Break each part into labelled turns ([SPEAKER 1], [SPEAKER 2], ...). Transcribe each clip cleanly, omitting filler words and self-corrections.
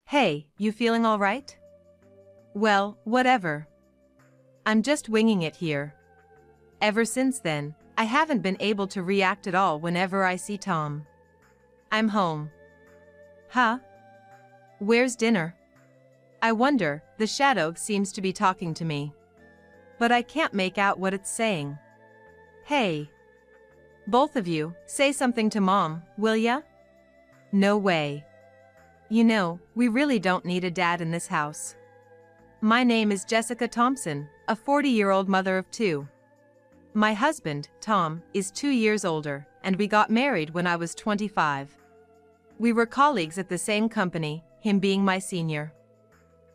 [SPEAKER 1] Hey, you feeling all right? Well, whatever. I'm just winging it here. Ever since then, I haven't been able to react at all whenever I see Tom. I'm home. Huh? Where's dinner? I wonder, the shadow seems to be talking to me. But I can't make out what it's saying. Hey. Both of you, say something to Mom, will ya? No way. You know, we really don't need a dad in this house. My name is Jessica Thompson, a 40-year-old mother of two. My husband, Tom, is 2 years older, and we got married when I was 25. We were colleagues at the same company, him being my senior.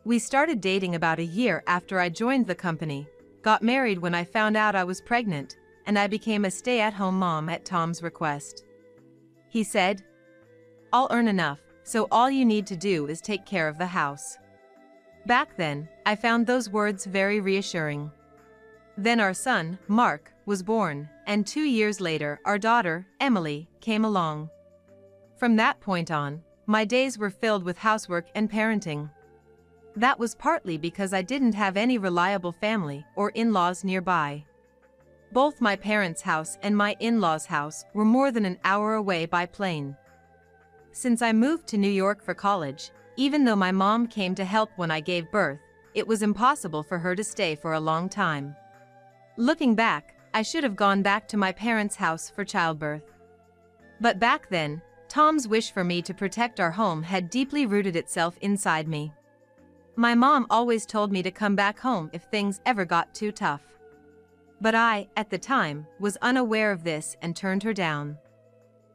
[SPEAKER 1] We started dating about a year after I joined the company, got married when I found out I was pregnant, and I became a stay-at-home mom at Tom's request. He said, "I'll earn enough, so all you need to do is take care of the house." Back then, I found those words very reassuring. Then our son, Mark, was born, and 2 years later our daughter, Emily, came along. From that point on, my days were filled with housework and parenting. That was partly because I didn't have any reliable family or in-laws nearby. Both my parents' house and my in-laws' house were more than an hour away by plane. Since I moved to New York for college, even though my mom came to help when I gave birth, it was impossible for her to stay for a long time. Looking back, I should have gone back to my parents' house for childbirth. But back then, Tom's wish for me to protect our home had deeply rooted itself inside me. My mom always told me to come back home if things ever got too tough. But I, at the time, was unaware of this and turned her down.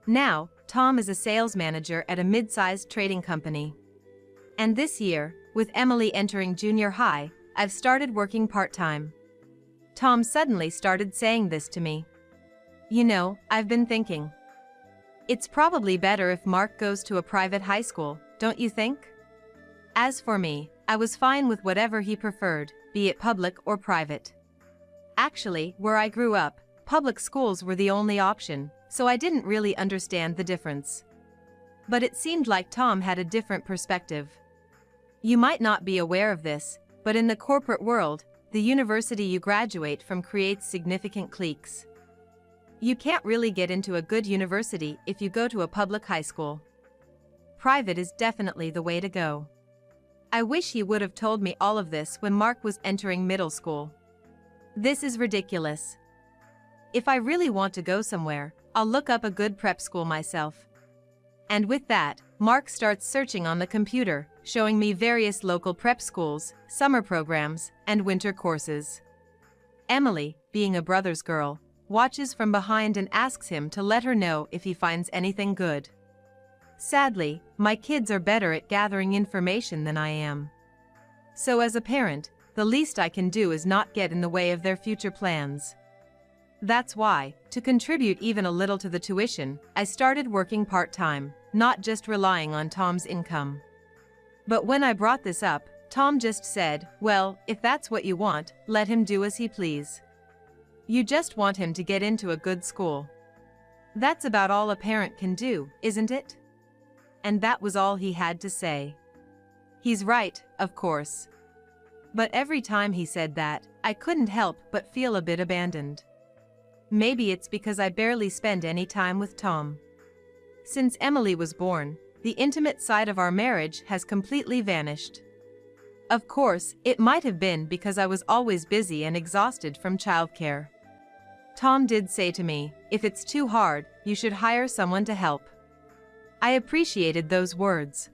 [SPEAKER 1] Now, Tom is a sales manager at a mid-sized trading company. And this year, with Emily entering junior high, I've started working part-time. Tom suddenly started saying this to me. You know, I've been thinking. It's probably better if Mark goes to a private high school, don't you think? As for me, I was fine with whatever he preferred, be it public or private. Actually, where I grew up, public schools were the only option, so I didn't really understand the difference. But it seemed like Tom had a different perspective. You might not be aware of this, but in the corporate world, the university you graduate from creates significant cliques. You can't really get into a good university if you go to a public high school. Private is definitely the way to go. I wish he would have told me all of this when Mark was entering middle school. This is ridiculous. If I really want to go somewhere, I'll look up a good prep school myself. And with that, Mark starts searching on the computer, showing me various local prep schools, summer programs, and winter courses. Emily, being a brother's girl, watches from behind and asks him to let her know if he finds anything good. Sadly, my kids are better at gathering information than I am. So as a parent, the least I can do is not get in the way of their future plans. That's why, to contribute even a little to the tuition, I started working part-time, not just relying on Tom's income. But when I brought this up, Tom just said, "Well, if that's what you want, let him do as he please. You just want him to get into a good school. That's about all a parent can do, isn't it?" And that was all he had to say. He's right, of course. But every time he said that, I couldn't help but feel a bit abandoned. Maybe it's because I barely spend any time with Tom. Since Emily was born, the intimate side of our marriage has completely vanished. Of course, it might have been because I was always busy and exhausted from childcare. Tom did say to me, "If it's too hard, you should hire someone to help." I appreciated those words.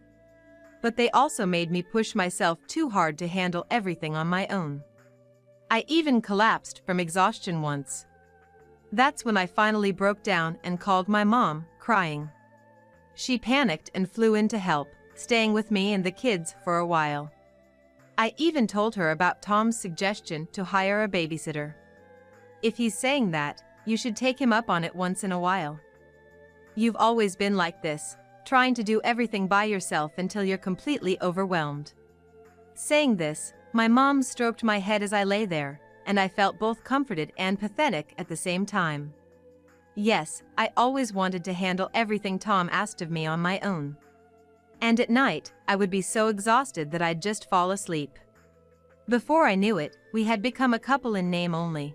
[SPEAKER 1] But they also made me push myself too hard to handle everything on my own. I even collapsed from exhaustion once. That's when I finally broke down and called my mom, crying. She panicked and flew in to help, staying with me and the kids for a while. I even told her about Tom's suggestion to hire a babysitter. If he's saying that, you should take him up on it once in a while. You've always been like this, trying to do everything by yourself until you're completely overwhelmed. Saying this, my mom stroked my head as I lay there, and I felt both comforted and pathetic at the same time. Yes, I always wanted to handle everything Tom asked of me on my own. And at night, I would be so exhausted that I'd just fall asleep. Before I knew it, we had become a couple in name only.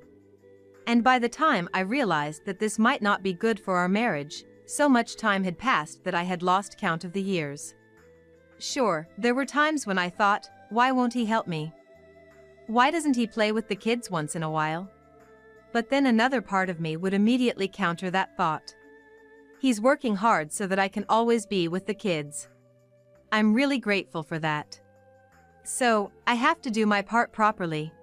[SPEAKER 1] And by the time I realized that this might not be good for our marriage, so much time had passed that I had lost count of the years. Sure, there were times when I thought, why won't he help me? Why doesn't he play with the kids once in a while? But then another part of me would immediately counter that thought. He's working hard so that I can always be with the kids. I'm really grateful for that. So, I have to do my part properly.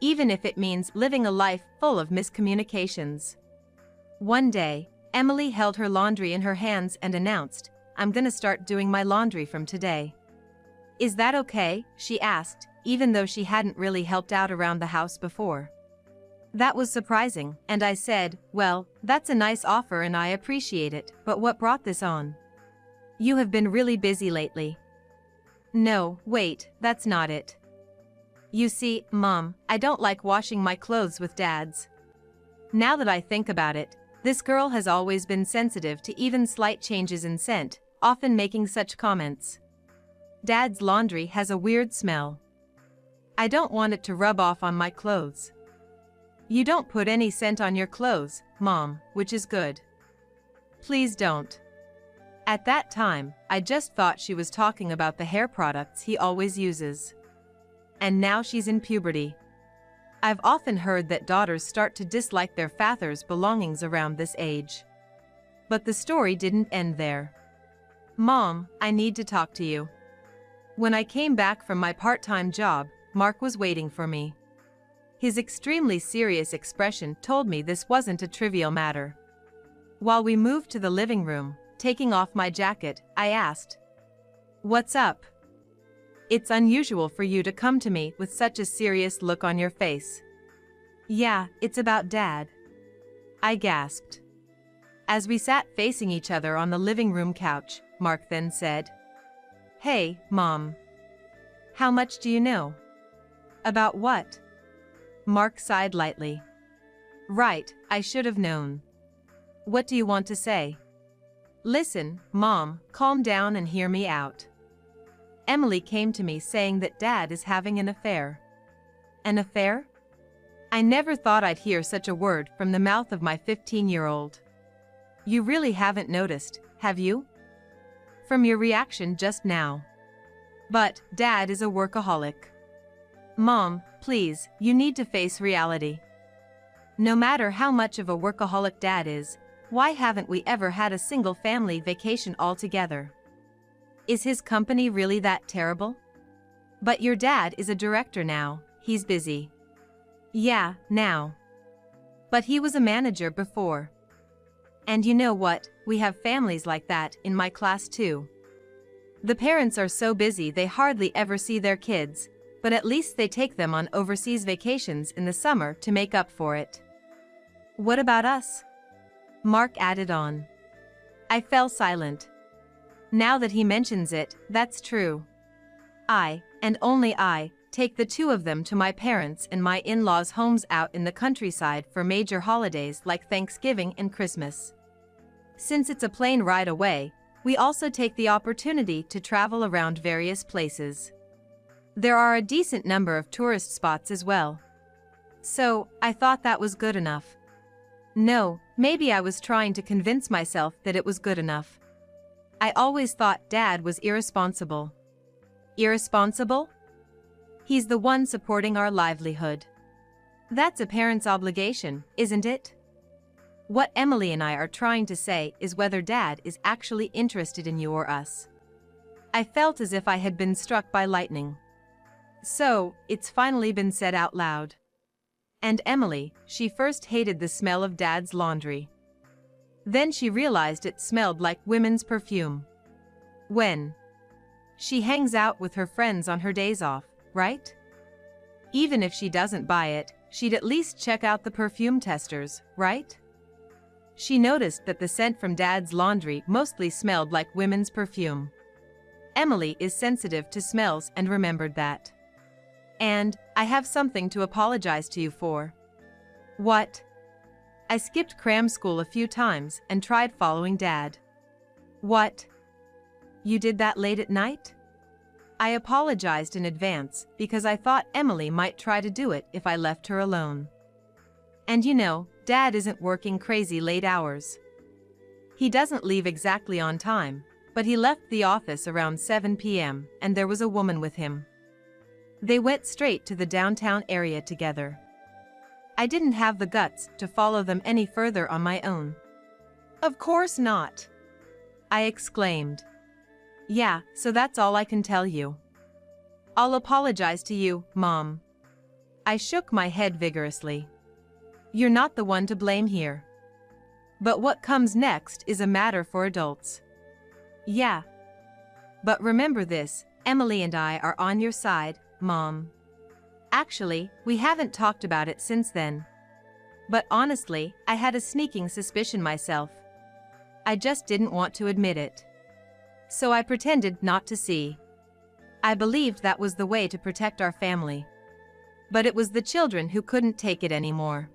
[SPEAKER 1] Even if it means living a life full of miscommunications. One day, Emily held her laundry in her hands and announced, "I'm gonna start doing my laundry from today." "Is that okay?" she asked, even though she hadn't really helped out around the house before. That was surprising, and I said, "Well, that's a nice offer and I appreciate it, but what brought this on? You have been really busy lately." "No, wait, that's not it. You see, Mom, I don't like washing my clothes with Dad's." Now that I think about it, this girl has always been sensitive to even slight changes in scent, often making such comments. "Dad's laundry has a weird smell. I don't want it to rub off on my clothes." "You don't put any scent on your clothes, Mom, which is good." "Please don't." At that time, I just thought she was talking about the hair products he always uses. And now she's in puberty. I've often heard that daughters start to dislike their father's belongings around this age. But the story didn't end there. "Mom, I need to talk to you." When I came back from my part-time job, Mark was waiting for me. His extremely serious expression told me this wasn't a trivial matter. While we moved to the living room, taking off my jacket, I asked, "What's up? It's unusual for you to come to me with such a serious look on your face." "Yeah, it's about Dad," I gasped. As we sat facing each other on the living room couch, Mark then said, "Hey, Mom. How much do you know?" "About what?" Mark sighed lightly. "Right, I should have known. What do you want to say?" "Listen, Mom, calm down and hear me out. Emily came to me saying that Dad is having an affair." "An affair?" I never thought I'd hear such a word from the mouth of my 15-year-old. "You really haven't noticed, have you? From your reaction just now. But Dad is a workaholic." "Mom, please, you need to face reality. No matter how much of a workaholic Dad is, why haven't we ever had a single family vacation all together? Is his company really that terrible?" "But your dad is a director now, he's busy." "Yeah, now. But he was a manager before. And you know what, we have families like that in my class too. The parents are so busy they hardly ever see their kids, but at least they take them on overseas vacations in the summer to make up for it." "What about us?" Mark added on. I fell silent. Now that he mentions it, that's true. I, and only I, take the two of them to my parents' and my in-laws' homes out in the countryside for major holidays like Thanksgiving and Christmas. Since it's a plane ride away, we also take the opportunity to travel around various places. There are a decent number of tourist spots as well. So, I thought that was good enough. No, maybe I was trying to convince myself that it was good enough. I always thought Dad was irresponsible. Irresponsible? He's the one supporting our livelihood. That's a parent's obligation, isn't it? What Emily and I are trying to say is whether Dad is actually interested in you or us. I felt as if I had been struck by lightning. So, it's finally been said out loud. And Emily, she first hated the smell of Dad's laundry. Then she realized it smelled like women's perfume. When she hangs out with her friends on her days off, right? Even if she doesn't buy it, she'd at least check out the perfume testers, right? She noticed that the scent from Dad's laundry mostly smelled like women's perfume. Emily is sensitive to smells and remembered that. And I have something to apologize to you for. What? I skipped cram school a few times and tried following Dad. What? You did that late at night? I apologized in advance because I thought Emily might try to do it if I left her alone. And you know, Dad isn't working crazy late hours. He doesn't leave exactly on time, but he left the office around 7 p.m. and there was a woman with him. They went straight to the downtown area together. I didn't have the guts to follow them any further on my own. Of course not, I exclaimed. Yeah, so that's all I can tell you. I'll apologize to you, Mom. I shook my head vigorously. You're not the one to blame here. But what comes next is a matter for adults. Yeah. But remember this, Emily and I are on your side, Mom. Actually, we haven't talked about it since then. But honestly, I had a sneaking suspicion myself. I just didn't want to admit it. So I pretended not to see. I believed that was the way to protect our family. But it was the children who couldn't take it anymore.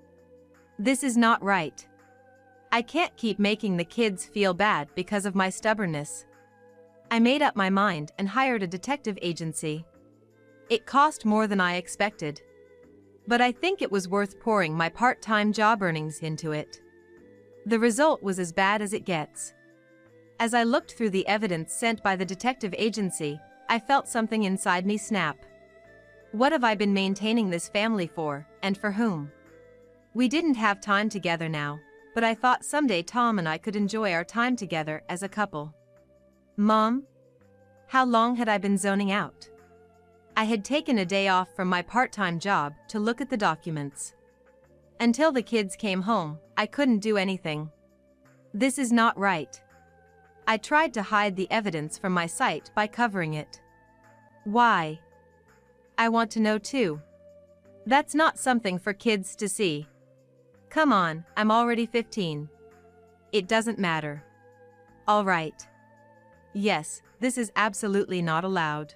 [SPEAKER 1] This is not right. I can't keep making the kids feel bad because of my stubbornness. I made up my mind and hired a detective agency. It cost more than I expected. But I think it was worth pouring my part-time job earnings into it. The result was as bad as it gets. As I looked through the evidence sent by the detective agency, I felt something inside me snap. What have I been maintaining this family for, and for whom? We didn't have time together now, but I thought someday Tom and I could enjoy our time together as a couple. Mom? How long had I been zoning out? I had taken a day off from my part-time job to look at the documents. Until the kids came home, I couldn't do anything. This is not right. I tried to hide the evidence from my sight by covering it. Why? I want to know too. That's not something for kids to see. Come on, I'm already 15. It doesn't matter. All right. Yes, this is absolutely not allowed.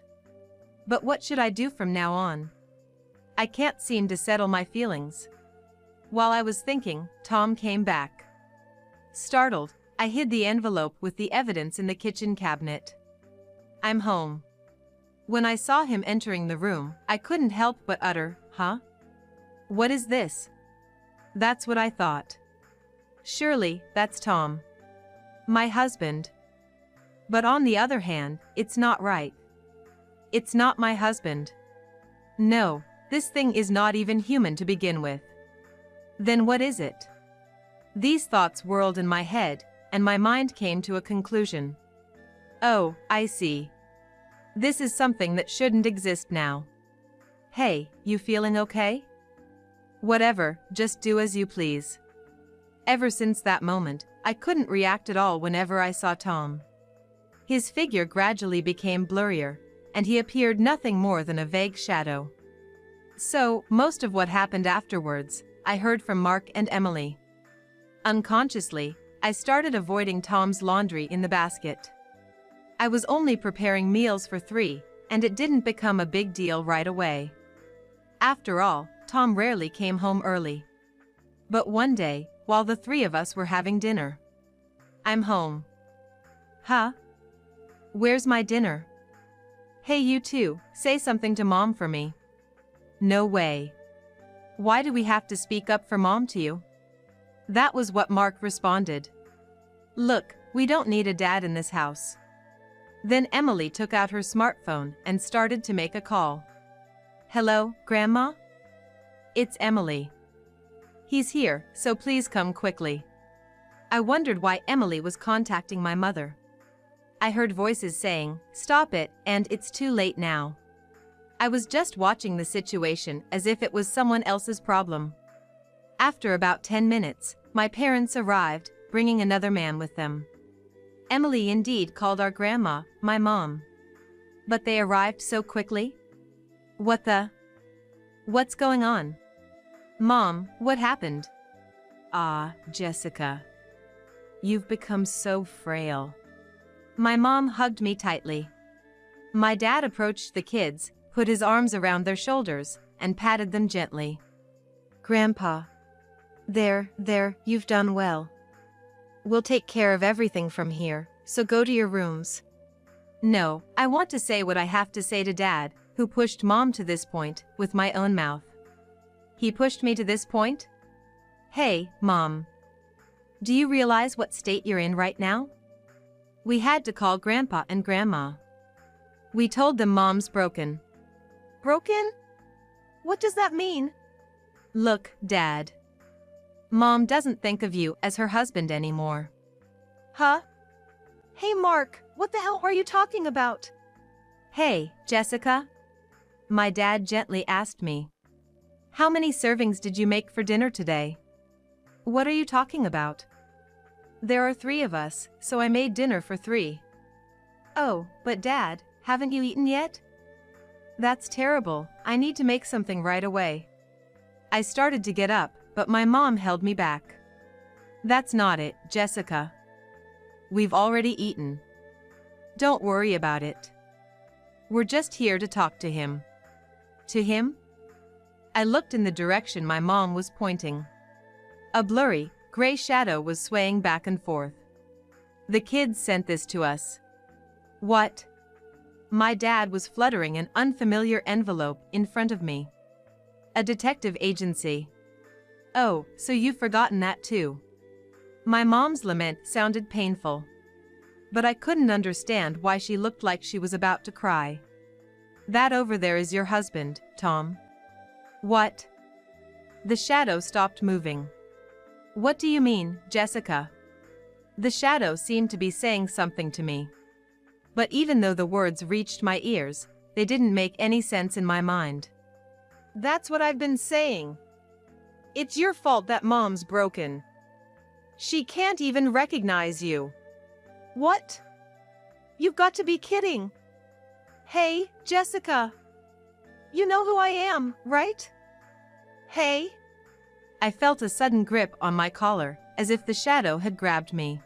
[SPEAKER 1] But what should I do from now on? I can't seem to settle my feelings. While I was thinking, Tom came back. Startled, I hid the envelope with the evidence in the kitchen cabinet. I'm home. When I saw him entering the room, I couldn't help but utter, huh? What is this? That's what I thought. Surely, that's Tom. My husband. But on the other hand, it's not right. It's not my husband. No, this thing is not even human to begin with. Then what is it? These thoughts whirled in my head, and my mind came to a conclusion. Oh, I see. This is something that shouldn't exist now. Hey, you feeling okay? Whatever, just do as you please. Ever since that moment, I couldn't react at all whenever I saw Tom. His figure gradually became blurrier, and he appeared nothing more than a vague shadow. So, most of what happened afterwards, I heard from Mark and Emily. Unconsciously, I started avoiding Tom's laundry in the basket. I was only preparing meals for 3, and it didn't become a big deal right away. After all, Tom rarely came home early. But one day, while the 3 of us were having dinner. I'm home. Huh? Where's my dinner? Hey, you two, say something to Mom for me. No way. Why do we have to speak up for Mom to you? That was what Mark responded. Look, we don't need a dad in this house. Then Emily took out her smartphone and started to make a call. Hello, Grandma? It's Emily. He's here, so please come quickly. I wondered why Emily was contacting my mother. I heard voices saying, stop it, and it's too late now. I was just watching the situation as if it was someone else's problem. After about 10 minutes, my parents arrived, bringing another man with them. Emily indeed called our grandma, my mom. But they arrived so quickly? What's going on? Mom, what happened? Ah, Jessica. You've become so frail. My mom hugged me tightly. My dad approached the kids, put his arms around their shoulders, and patted them gently. Grandpa. There, you've done well. We'll take care of everything from here, so go to your rooms. No, I want to say what I have to say to Dad, who pushed Mom to this point, with my own mouth. He pushed me to this point? Hey, Mom. Do you realize what state you're in right now? We had to call Grandpa and Grandma. We told them Mom's broken.
[SPEAKER 2] Broken? What does that mean?
[SPEAKER 1] Look, Dad. Mom doesn't think of you as her husband anymore.
[SPEAKER 2] Huh? Hey Mark, what the hell are you talking about?
[SPEAKER 1] Hey, Jessica? My dad gently asked me. How many servings did you make for dinner today? What are you talking about? There are 3 of us, so I made dinner for 3. Oh, but Dad, haven't you eaten yet? That's terrible, I need to make something right away. I started to get up, but my mom held me back. That's not it, Jessica. We've already eaten. Don't worry about it. We're just here to talk to him. To him? I looked in the direction my mom was pointing. A blurry, gray shadow was swaying back and forth. The kids sent this to us. What? My dad was fluttering an unfamiliar envelope in front of me. A detective agency. Oh, so you've forgotten that too. My mom's lament sounded painful. But I couldn't understand why she looked like she was about to cry. That over there is your husband, Tom. What? The shadow stopped moving. What do you mean, Jessica? The shadow seemed to be saying something to me. But even though the words reached my ears, they didn't make any sense in my mind.
[SPEAKER 2] That's what I've been saying. It's your fault that Mom's broken. She can't even recognize you. What? You've got to be kidding. Hey, Jessica. You know who I am, right? Hey?
[SPEAKER 1] I felt a sudden grip on my collar, as if the shadow had grabbed me.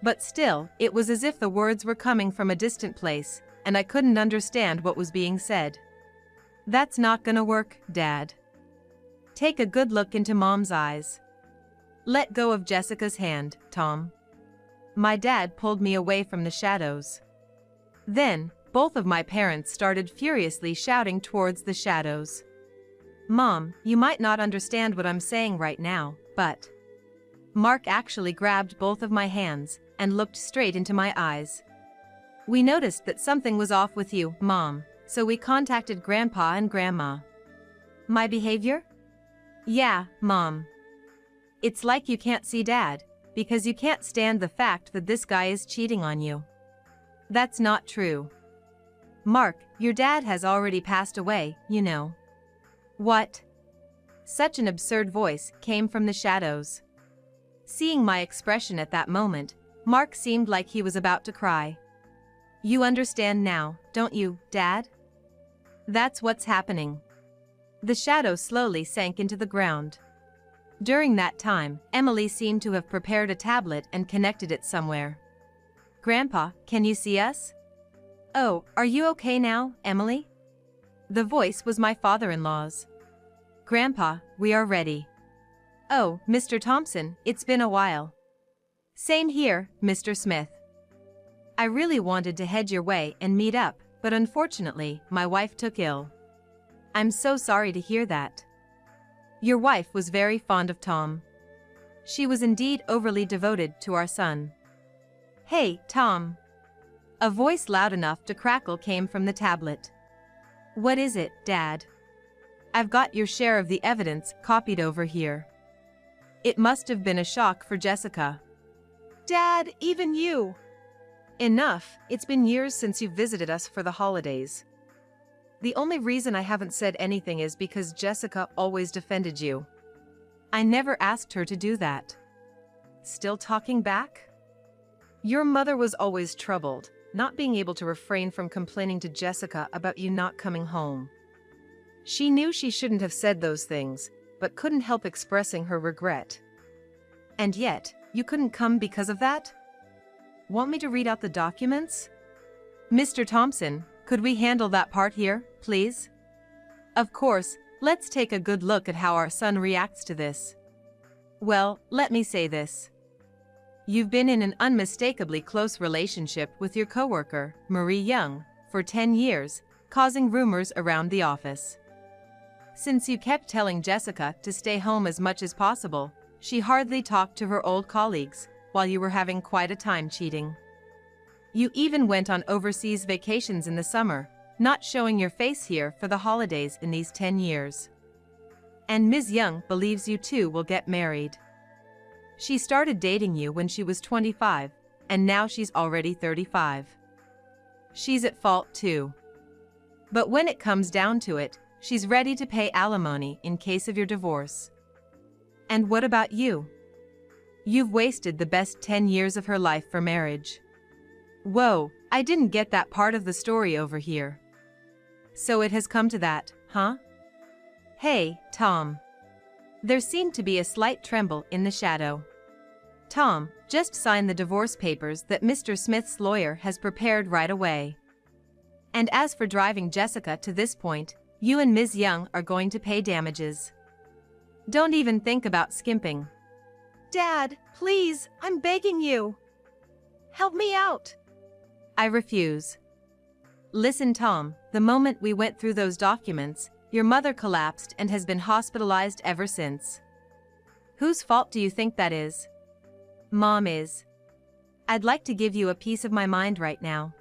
[SPEAKER 1] But still, it was as if the words were coming from a distant place, and I couldn't understand what was being said. That's not gonna work, Dad. Take a good look into Mom's eyes. Let go of Jessica's hand, Tom. My dad pulled me away from the shadows. Then, both of my parents started furiously shouting towards the shadows. Mom, you might not understand what I'm saying right now, but... Mark actually grabbed both of my hands and looked straight into my eyes. We noticed that something was off with you, Mom, so we contacted Grandpa and Grandma. My behavior? Yeah, Mom. It's like you can't see Dad, because you can't stand the fact that this guy is cheating on you. That's not true. Mark, your dad has already passed away, you know. What? Such an absurd voice came from the shadows. Seeing my expression at that moment, Mark seemed like he was about to cry. You understand now, don't you, Dad? That's what's happening. The shadow slowly sank into the ground. During that time, Emily seemed to have prepared a tablet and connected it somewhere. Grandpa, can you see us? Oh, are you okay now, Emily? The voice was my father-in-law's. Grandpa, we are ready. Oh, Mr. Thompson, it's been a while. Same here, Mr. Smith. I really wanted to head your way and meet up, but unfortunately, my wife took ill. I'm so sorry to hear that. Your wife was very fond of Tom. She was indeed overly devoted to our son. Hey, Tom. A voice loud enough to crackle came from the tablet. What is it, Dad? I've got your share of the evidence copied over here. It must have been a shock for Jessica.
[SPEAKER 2] Dad, even you. Enough, it's been years since you visited us for the holidays. The only reason I haven't said anything is because Jessica always defended you. I never asked her to do that. Still talking back? Your mother was always troubled, not being able to refrain from complaining to Jessica about you not coming home. She knew she shouldn't have said those things, but couldn't help expressing her regret. And yet, you couldn't come because of that? Want me to read out the documents? Mr. Thompson, could we handle that part here, please? Of course, let's take a good look at how our son reacts to this. Well, let me say this.
[SPEAKER 1] You've been in an unmistakably close relationship with your coworker, Marie Young, for 10 years, causing rumors around the office. Since you kept telling Jessica to stay home as much as possible, she hardly talked to her old colleagues, while you were having quite a time cheating. You even went on overseas vacations in the summer, not showing your face here for the holidays in these 10 years. And Ms. Young believes you two will get married. She started dating you when she was 25, and now she's already 35. She's at fault too. But when it comes down to it, she's ready to pay alimony in case of your divorce. And what about you? You've wasted the best 10 years of her life for marriage. Whoa, I didn't get that part of the story over here. So it has come to that, huh? Hey, Tom. There seemed to be a slight tremble in the shadow. Tom, just sign the divorce papers that Mr. Smith's lawyer has prepared right away. And as for driving Jessica to this point, you and Ms. Young are going to pay damages. Don't even think about skimping.
[SPEAKER 2] Dad, please, I'm begging you. Help me out.
[SPEAKER 1] I refuse. Listen, Tom, the moment we went through those documents, your mother collapsed and has been hospitalized ever since. Whose fault do you think that is? Mom is. I'd like to give you a piece of my mind right now.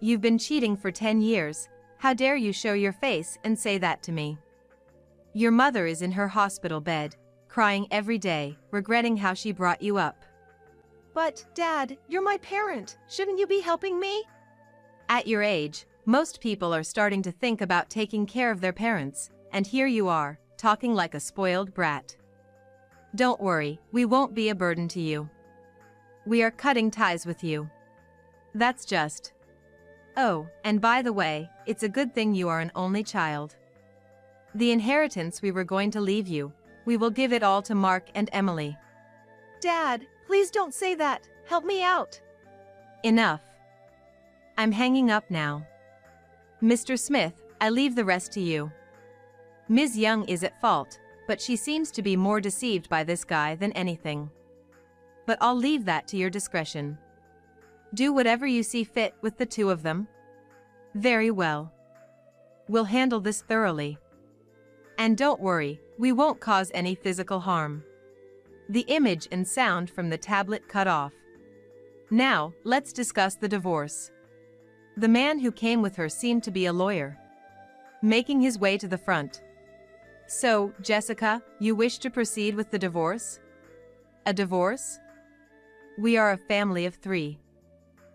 [SPEAKER 1] You've been cheating for 10 years, how dare you show your face and say that to me? Your mother is in her hospital bed, crying every day, regretting how she brought you up.
[SPEAKER 2] But, Dad, you're my parent. Shouldn't you be helping me?
[SPEAKER 1] At your age, most people are starting to think about taking care of their parents, and here you are, talking like a spoiled brat. Don't worry, we won't be a burden to you. We are cutting ties with you. That's just. Oh, and by the way, it's a good thing you are an only child. The inheritance we were going to leave you, we will give it all to Mark and Emily.
[SPEAKER 2] Dad, please don't say that. Help me out.
[SPEAKER 1] Enough. I'm hanging up now. Mr. Smith, I leave the rest to you. Ms. Young is at fault, but she seems to be more deceived by this guy than anything. But I'll leave that to your discretion. Do whatever you see fit with the two of them. Very well. We'll handle this thoroughly. And don't worry, we won't cause any physical harm. The image and sound from the tablet cut off. Now, let's discuss the divorce. The man who came with her seemed to be a lawyer, making his way to the front. So, Jessica, you wish to proceed with the divorce? A divorce? We are a family of 3.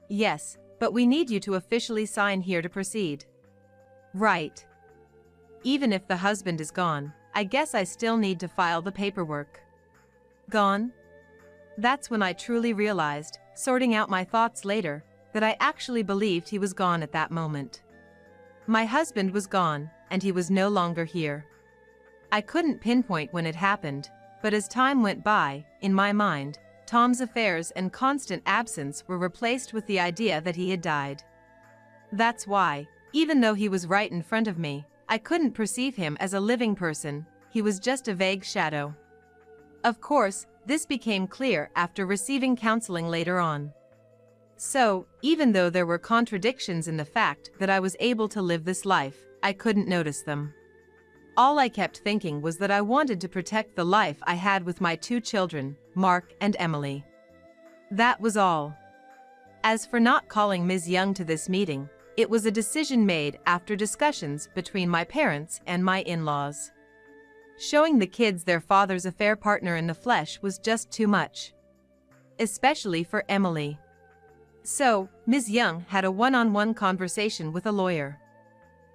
[SPEAKER 1] Yes, but we need you to officially sign here to proceed. Right. Even if the husband is gone, I guess I still need to file the paperwork. Gone? That's when I truly realized, sorting out my thoughts later, that I actually believed he was gone at that moment. My husband was gone, and he was no longer here. I couldn't pinpoint when it happened, but as time went by, in my mind, Tom's affairs and constant absence were replaced with the idea that he had died. That's why, even though he was right in front of me, I couldn't perceive him as a living person, he was just a vague shadow. Of course, this became clear after receiving counseling later on. So, even though there were contradictions in the fact that I was able to live this life, I couldn't notice them. All I kept thinking was that I wanted to protect the life I had with my 2 children, Mark and Emily. That was all. As for not calling Ms. Young to this meeting, it was a decision made after discussions between my parents and my in-laws. Showing the kids their father's affair partner in the flesh was just too much. Especially for Emily. So, Ms. Young had a one-on-one conversation with a lawyer.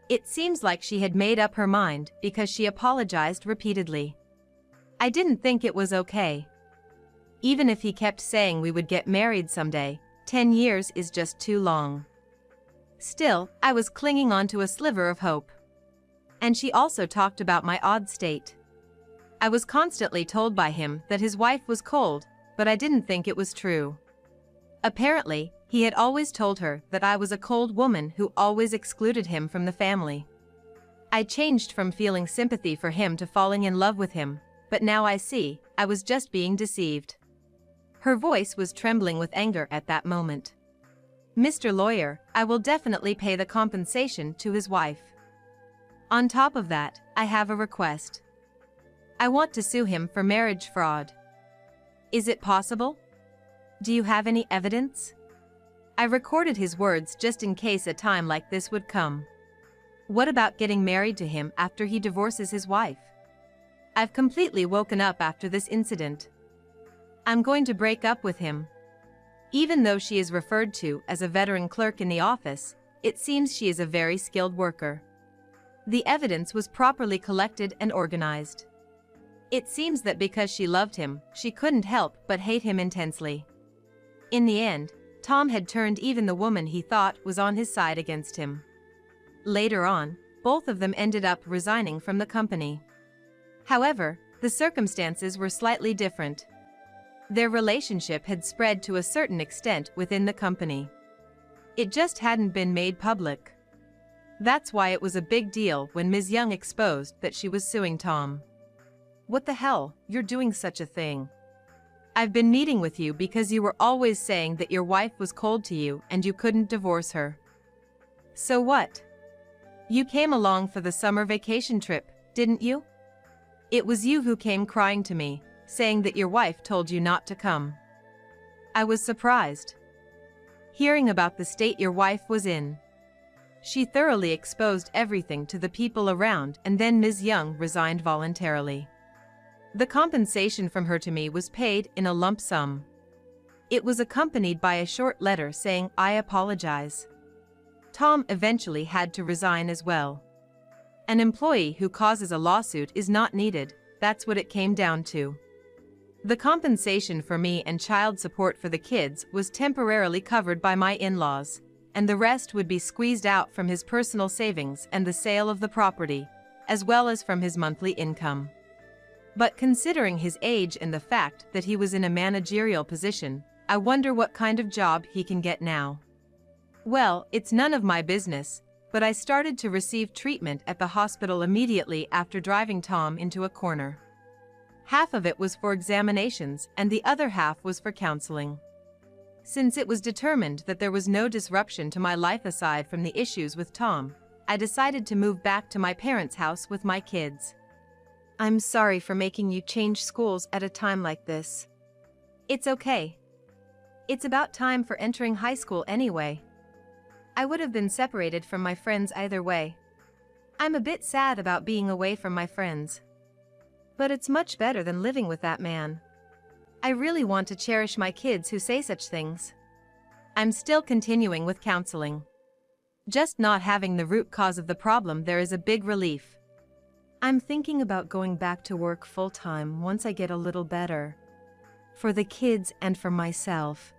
[SPEAKER 1] It seems like she had made up her mind because she apologized repeatedly. I didn't think it was okay. Even if he kept saying we would get married someday, 10 years is just too long. Still, I was clinging on to a sliver of hope. And she also talked about my odd state. I was constantly told by him that his wife was cold, but I didn't think it was true. Apparently, he had always told her that I was a cold woman who always excluded him from the family. I changed from feeling sympathy for him to falling in love with him, but now I see, I was just being deceived. Her voice was trembling with anger at that moment. Mr. Lawyer, I will definitely pay the compensation to his wife. On top of that, I have a request. I want to sue him for marriage fraud. Is it possible? Do you have any evidence? I recorded his words just in case a time like this would come. What about getting married to him after he divorces his wife? I've completely woken up after this incident. I'm going to break up with him. Even though she is referred to as a veteran clerk in the office, it seems she is a very skilled worker. The evidence was properly collected and organized. It seems that because she loved him, she couldn't help but hate him intensely. In the end, Tom had turned even the woman he thought was on his side against him. Later on, both of them ended up resigning from the company. However, the circumstances were slightly different. Their relationship had spread to a certain extent within the company. It just hadn't been made public. That's why it was a big deal when Ms. Young exposed that she was suing Tom. What the hell, you're doing such a thing. I've been meeting with you because you were always saying that your wife was cold to you and you couldn't divorce her. So what? You came along for the summer vacation trip, didn't you? It was you who came crying to me, saying that your wife told you not to come. I was surprised. Hearing about the state your wife was in. She thoroughly exposed everything to the people around, and then Ms. Young resigned voluntarily. The compensation from her to me was paid in a lump sum. It was accompanied by a short letter saying, "I apologize." Tom eventually had to resign as well. An employee who causes a lawsuit is not needed, that's what it came down to. The compensation for me and child support for the kids was temporarily covered by my in-laws, and the rest would be squeezed out from his personal savings and the sale of the property, as well as from his monthly income. But considering his age and the fact that he was in a managerial position, I wonder what kind of job he can get now. Well, it's none of my business, but I started to receive treatment at the hospital immediately after driving Tom into a corner. Half of it was for examinations and the other half was for counseling. Since it was determined that there was no disruption to my life aside from the issues with Tom, I decided to move back to my parents' house with my kids. I'm sorry for making you change schools at a time like this. It's okay. It's about time for entering high school anyway. I would have been separated from my friends either way. I'm a bit sad about being away from my friends. But it's much better than living with that man. I really want to cherish my kids who say such things. I'm still continuing with counseling. Just not having the root cause of the problem there is a big relief. I'm thinking about going back to work full-time once I get a little better. For the kids and for myself.